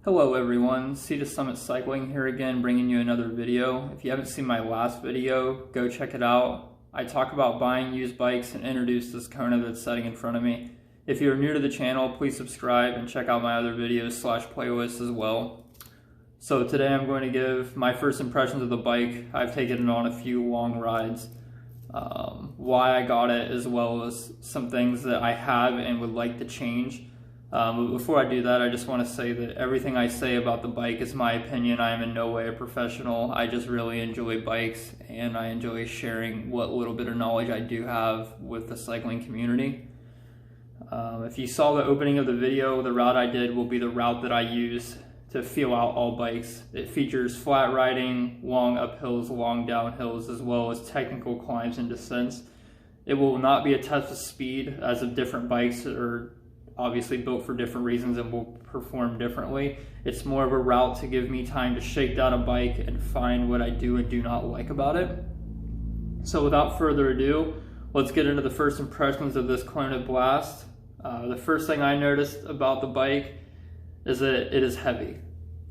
Hello everyone, Sea to Summit Cycling here again, bringing you another video. If you haven't seen my last video, go check it out. I talk about buying used bikes and introduce this Kona that's sitting in front of me. If you're new to the channel, please subscribe and check out my other videos / playlists as well. So today I'm going to give my first impressions of the bike. I've taken it on a few long rides, why I got it, as well as some things that I have and would like to change. But before I do that, I just want to say that everything I say about the bike is my opinion. I am in no way a professional. I just really enjoy bikes, and I enjoy sharing what little bit of knowledge I do have with the cycling community. If you saw the opening of the video, the route I did will be the route that I use to feel out all bikes. It features flat riding, long uphills, long downhills, as well as technical climbs and descents. It will not be a test of speed, as of different bikes are obviously built for different reasons and will perform differently. It's more of a route to give me time to shake down a bike and find what I do and do not like about it. So without further ado, let's get into the first impressions of this Kona Blast. The first thing I noticed about the bike is that it is heavy.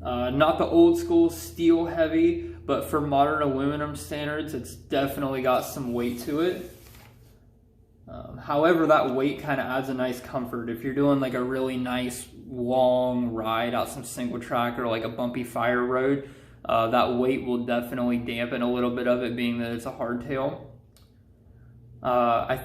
Not the old school steel heavy, but for modern aluminum standards, it's definitely got some weight to it. However, that weight kind of adds a nice comfort. If you're doing like a really nice long ride out some single track or like a bumpy fire road, that weight will definitely dampen a little bit of it, being that it's a hardtail. I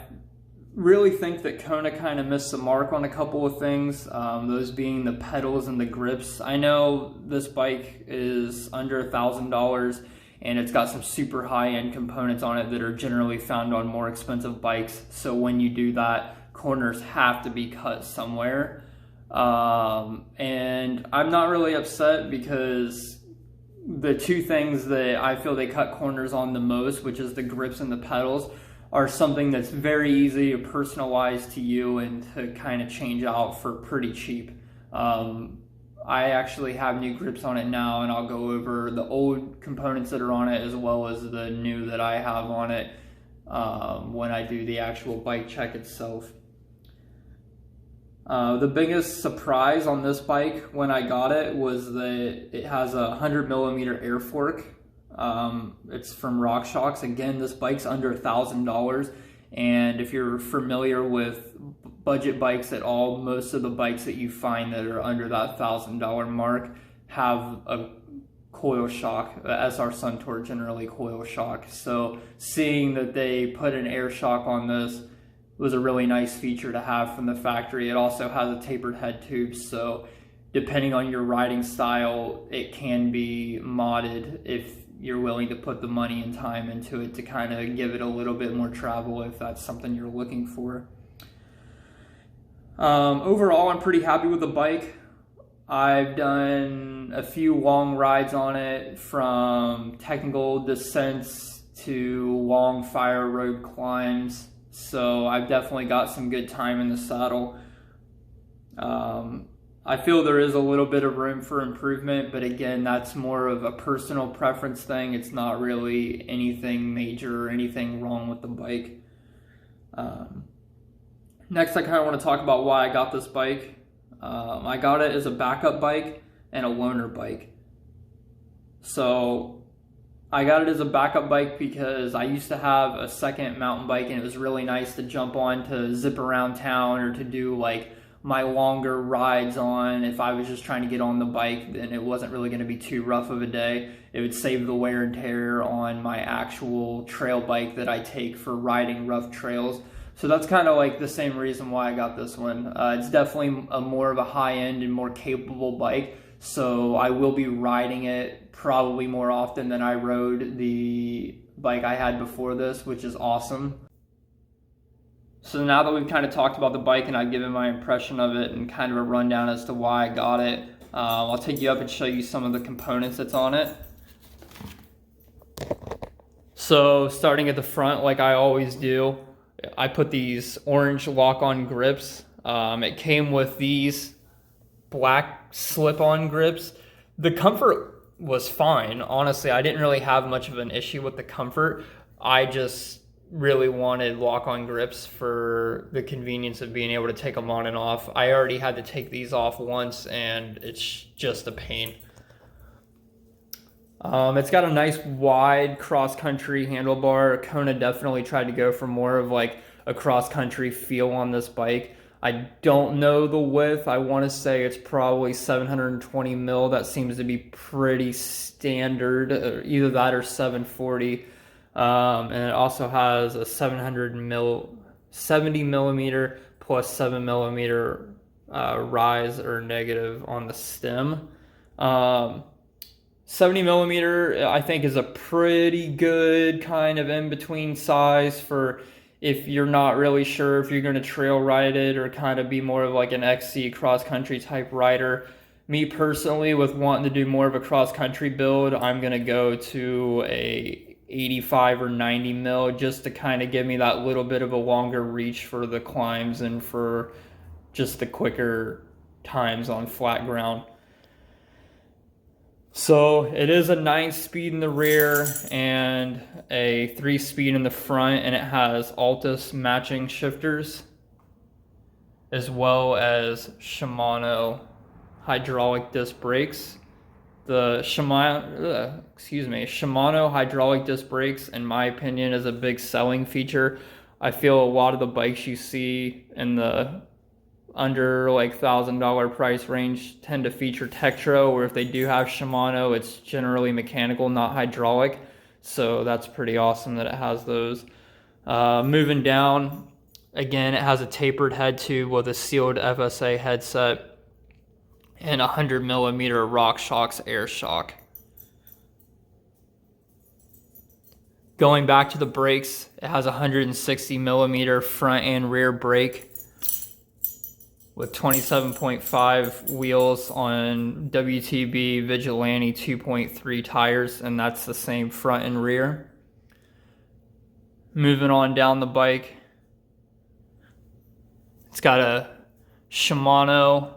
really think that Kona kind of missed the mark on a couple of things, those being the pedals and the grips. I know this bike is under $1,000 and it's got some super high-end components on it that are generally found on more expensive bikes. So when you do that, corners have to be cut somewhere. And I'm not really upset, because the two things that I feel they cut corners on the most, which is the grips and the pedals, are something that's very easy to personalize to you and to kind of change out for pretty cheap. I actually have new grips on it now, and I'll go over the old components that are on it as well as the new that I have on it when I do the actual bike check itself. The biggest surprise on this bike when I got it was that it has a 100mm air fork. It's from RockShox. Again, this bike's under $1,000, and if you're familiar with budget bikes at all, most of the bikes that you find that are under that $1,000 mark have a coil shock. SR Suntour generally coil shock. So seeing that they put an air shock on this was a really nice feature to have from the factory. It also has a tapered head tube, so depending on your riding style, it can be modded if you're willing to put the money and time into it to kind of give it a little bit more travel, if that's something you're looking for. Overall, I'm pretty happy with the bike. I've done a few long rides on it, from technical descents to long fire road climbs, so I've definitely got some good time in the saddle. I feel there is a little bit of room for improvement, but again, that's more of a personal preference thing. It's not really anything major or anything wrong with the bike. Next, I kind of want to talk about why I got this bike. I got it as a backup bike and a loaner bike. So I got it as a backup bike because I used to have a second mountain bike, and it was really nice to jump on to zip around town or to do like my longer rides on. If I was just trying to get on the bike, then it wasn't really going to be too rough of a day. It would save the wear and tear on my actual trail bike that I take for riding rough trails. So that's kind of like the same reason why I got this one. It's definitely more of a high-end and more capable bike, so I will be riding it probably more often than I rode the bike I had before this, which is awesome. So now that we've kind of talked about the bike and I've given my impression of it and kind of a rundown as to why I got it, I'll take you up and show you some of the components that's on it. So starting at the front, like I always do, I put these orange lock-on grips. It came with these black slip-on grips. The comfort was fine. Honestly, I didn't really have much of an issue with the comfort. I just really wanted lock-on grips for the convenience of being able to take them on and off. I already had to take these off once, and it's just a pain. It's got a nice wide cross-country handlebar. Kona definitely tried to go for more of like a cross-country feel on this bike. I don't know the width. I want to say it's probably 720 mil. That seems to be pretty standard, either that or 740. And it also has a 70 millimeter plus 7 millimeter rise or negative on the stem. 70 millimeter, I think, is a pretty good kind of in-between size for if you're not really sure if you're going to trail ride it or kind of be more of like an XC cross-country type rider. Me personally, with wanting to do more of a cross-country build, I'm going to go to a 85 or 90 mil just to kind of give me that little bit of a longer reach for the climbs and for just the quicker times on flat ground. So it is a 9-speed in the rear and a 3-speed in the front, and it has Altus matching shifters as well as Shimano hydraulic disc brakes. The Shimano hydraulic disc brakes, in my opinion, is a big selling feature. I feel a lot of the bikes you see in the under like $1,000 price range tend to feature Tektro, or if they do have Shimano, it's generally mechanical, not hydraulic. So that's pretty awesome that it has those. Moving down, again, it has a tapered head tube with a sealed FSA headset and 100 millimeter RockShox air shock. Going back to the brakes, it has 160 millimeter front and rear brake with 27.5 wheels on WTB Vigilante 2.3 tires, and that's the same front and rear. Moving on down the bike, it's got a Shimano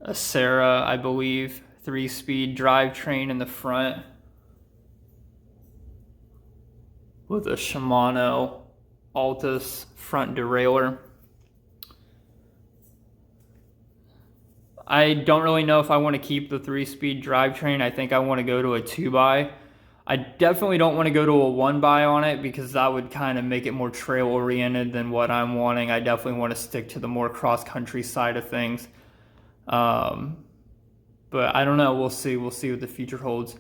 Acera, I believe, 3-speed drivetrain in the front with a Shimano Altus front derailleur. I don't really know if I want to keep the 3-speed drivetrain. I think I want to go to a 2x. I definitely don't want to go to a 1x on it because that would kind of make it more trail oriented than what I'm wanting. I definitely want to stick to the more cross-country side of things. But I don't know. We'll see. We'll see what the future holds.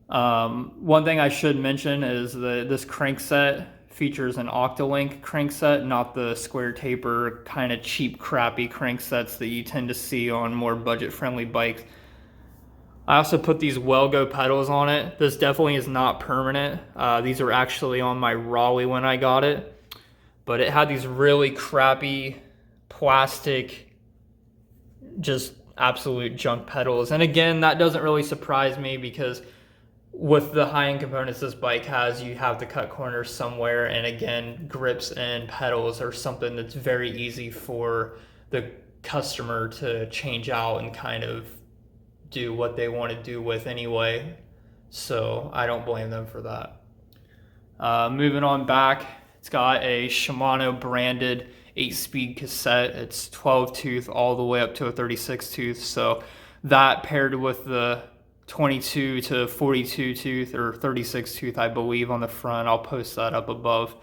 One thing I should mention is that this crankset features an Octolink crankset, not the square taper kind of cheap crappy cranksets that you tend to see on more budget-friendly bikes. I also put these Wellgo pedals on it. This definitely is not permanent. These are actually on my Raleigh when I got it, but it had these really crappy plastic, just absolute junk pedals. And again, that doesn't really surprise me because with the high-end components this bike has, you have to cut corners somewhere, and again, grips and pedals are something that's very easy for the customer to change out and kind of do what they want to do with anyway, so I don't blame them for that. Moving on back, it's got a Shimano branded 8-speed cassette. It's 12 tooth all the way up to a 36 tooth, so that paired with the 22 to 42 tooth or 36 tooth, I believe, on the front. I'll post that up above.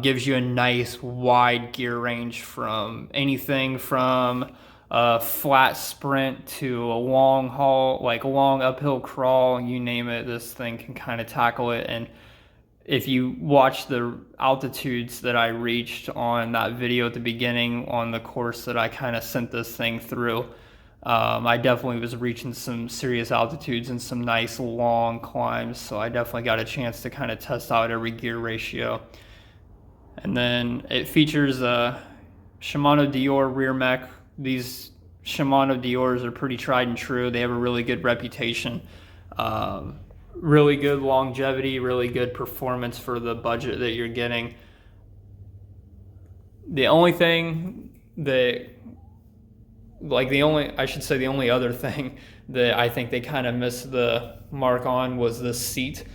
Gives you a nice wide gear range from anything from a flat sprint to a long haul, like a long uphill crawl, you name it, this thing can kind of tackle it. And if you watch the altitudes that I reached on that video at the beginning on the course that I kind of sent this thing through, I definitely was reaching some serious altitudes and some nice long climbs, so I definitely got a chance to kind of test out every gear ratio. And then it features a Shimano Dior rear mech. These Shimano Diors are pretty tried and true. They have a really good reputation. Really good longevity, really good performance for the budget that you're getting. The only thing that, the only other thing that I think they kind of missed the mark on was the seat.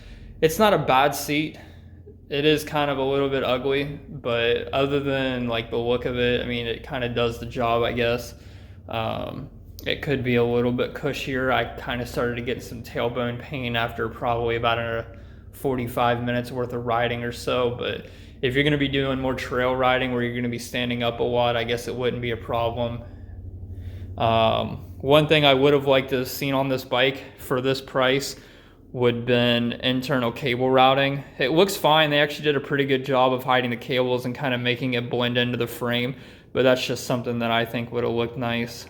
It's not a bad seat. It is kind of a little bit ugly, but other than like the look of it, I mean, it kind of does the job, I guess. It could be a little bit cushier. I kind of started to get some tailbone pain after probably about 45 minutes worth of riding or so. But if you're going to be doing more trail riding where you're going to be standing up a lot, I guess it wouldn't be a problem. One thing I would have liked to have seen on this bike for this price would have been internal cable routing. It looks fine. They actually did a pretty good job of hiding the cables and kind of making it blend into the frame, but that's just something that I think would have looked nice.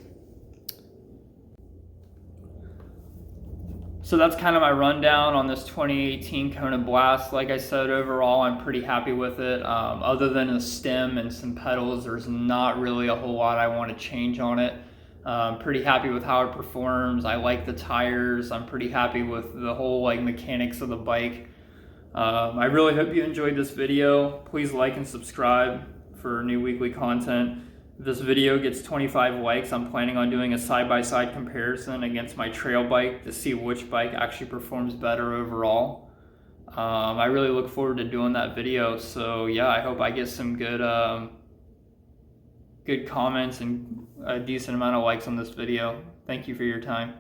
So that's kind of my rundown on this 2018 Kona Blast. Like I said, overall, I'm pretty happy with it. Other than a stem and some pedals, there's not really a whole lot I want to change on it. Pretty happy with how it performs. I like the tires. I'm pretty happy with the whole mechanics of the bike. I really hope you enjoyed this video. Please like and subscribe for new weekly content. If this video gets 25 likes, I'm planning on doing a side-by-side comparison against my trail bike to see which bike actually performs better overall. I really look forward to doing that video. So yeah, I hope I get some good comments and a decent amount of likes on this video. Thank you for your time.